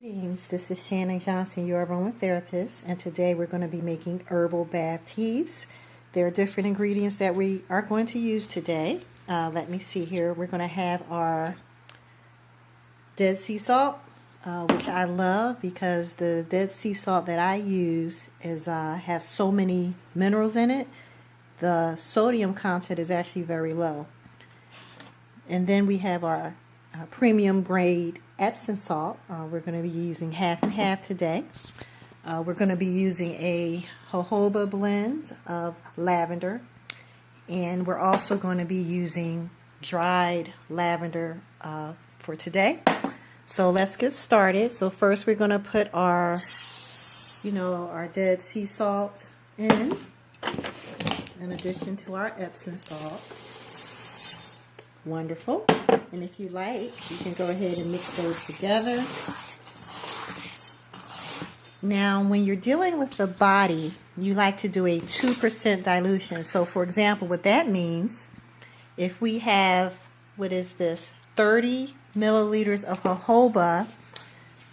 Greetings, this is Shannon Johnson, your aromatherapist, and today we're going to be making herbal bath teas. There are different ingredients that we are going to use today. Let me see here. We're going to have our Dead Sea salt, which I love because the Dead Sea salt that I use has so many minerals in it. The sodium content is actually very low. And then we have our premium grade Epsom salt. We're going to be using half and half today. We're going to be using a jojoba blend of lavender, and we're also going to be using dried lavender for today. So let's get started. So first we're going to put our Dead Sea salt in addition to our Epsom salt. Wonderful. And if you like, you can go ahead and mix those together. Now, when you're dealing with the body, you like to do a 2% dilution. So, for example, what that means, if we have, 30 milliliters of jojoba,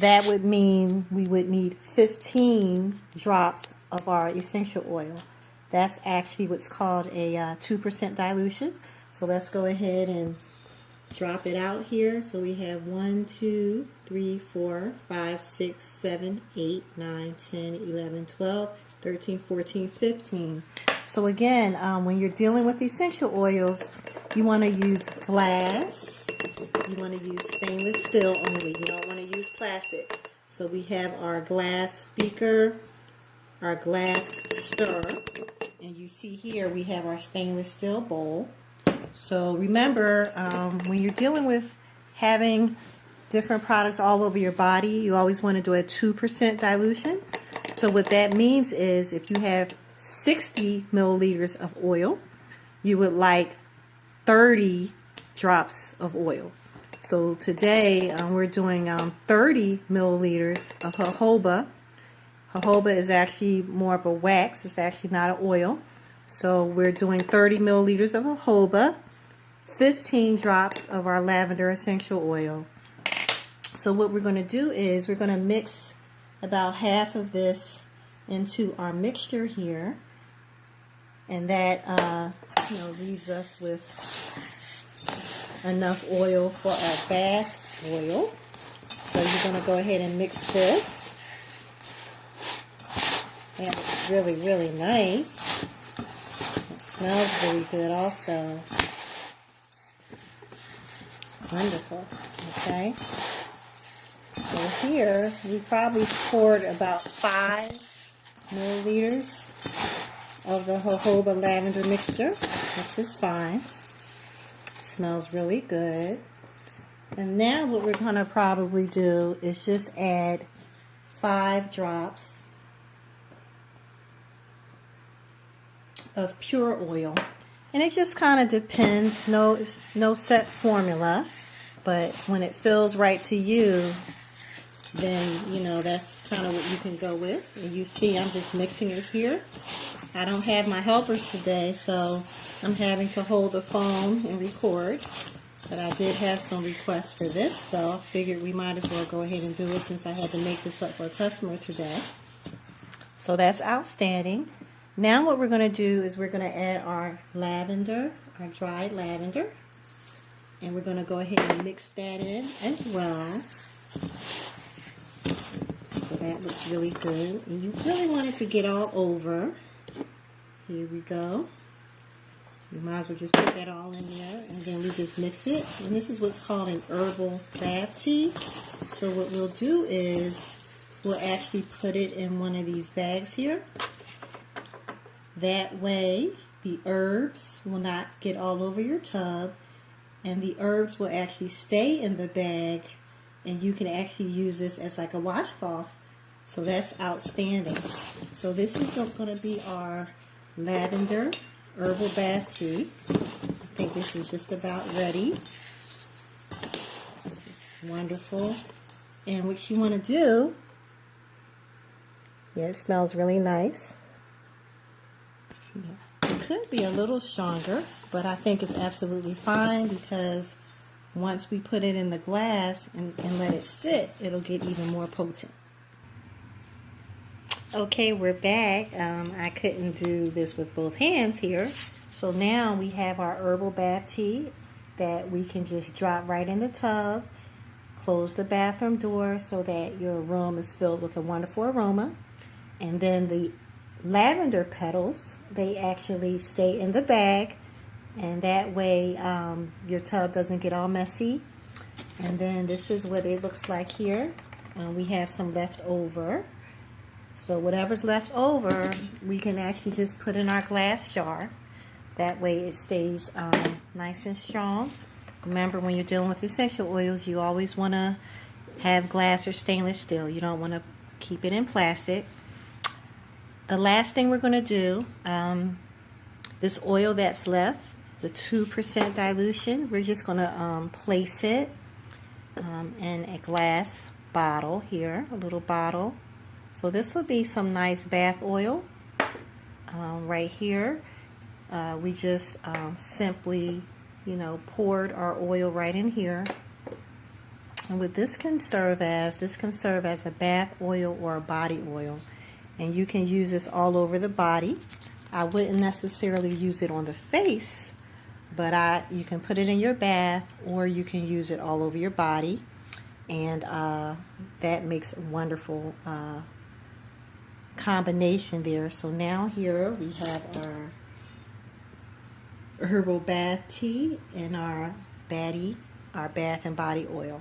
that would mean we would need 15 drops of our essential oil. That's actually what's called a 2% dilution. So let's go ahead and drop it out here. So we have 1, 2, 3, 4, 5, 6, 7, 8, 9, 10, 11, 12, 13, 14, 15. So again, when you're dealing with essential oils, you want to use glass. You want to use stainless steel only. You don't want to use plastic. So we have our glass beaker, our glass stirrer, and you see here we have our stainless steel bowl. So remember, when you're dealing with having different products all over your body, you always want to do a 2% dilution. So what that means is if you have 60 milliliters of oil, you would like 30 drops of oil. So today we're doing 30 milliliters of jojoba. Jojoba is actually more of a wax. It's actually not an oil. So we're doing 30 milliliters of jojoba, 15 drops of our lavender essential oil. So what we're going to do is we're going to mix about half of this into our mixture here, and that leaves us with enough oil for our bath oil. So you're going to go ahead and mix this. And it's really, really nice. Smells really good also. Wonderful. Okay. So here we probably poured about 5 milliliters of the jojoba lavender mixture, which is fine. It smells really good. And now what we're going to probably do is just add 5 drops of pure oil, and it just kind of depends. It's no set formula, but when it feels right to you, then that's kind of what you can go with. And you see I'm just mixing it here. I don't have my helpers today, so I'm having to hold the phone and record, but I did have some requests for this, so I figured we might as well go ahead and do it since I had to make this up for a customer today. So that's outstanding. Now what we're going to do is we're going to add our lavender, our dried lavender, and we're going to go ahead and mix that in as well. So that looks really good, and you really want it to get all over. Here we go. You might as well just put that all in there, and then we just mix it. And this is what's called an herbal bath tea. So what we'll do is we'll actually put it in one of these bags here. That way, the herbs will not get all over your tub, and the herbs will actually stay in the bag, and you can actually use this as like a washcloth. So that's outstanding. So this is going to be our lavender herbal bath tea. I think this is just about ready. It's wonderful. And what you want to do, it smells really nice. Yeah. It could be a little stronger, but I think it's absolutely fine because once we put it in the glass and let it sit, it'll get even more potent. Okay, we're back. I couldn't do this with both hands here. So now we have our herbal bath tea that we can just drop right in the tub. Close the bathroom door so that your room is filled with a wonderful aroma. And then the lavender petals, they actually stay in the bag, and that way your tub doesn't get all messy. And then this is what it looks like here. We have some left over. So whatever's left over, we can actually just put in our glass jar. That way it stays nice and strong. Remember, when you're dealing with essential oils, you always want to have glass or stainless steel. You don't want to keep it in plastic. The last thing we're going to do, this oil that's left, the 2% dilution, we're just going to place it in a glass bottle here, a little bottle. So this will be some nice bath oil right here. We just simply, poured our oil right in here. And what this can serve as a bath oil or a body oil. And you can use this all over the body. I wouldn't necessarily use it on the face, but you can put it in your bath, or you can use it all over your body. And that makes a wonderful combination there. So now here we have our herbal bath tea and our bath and body oil.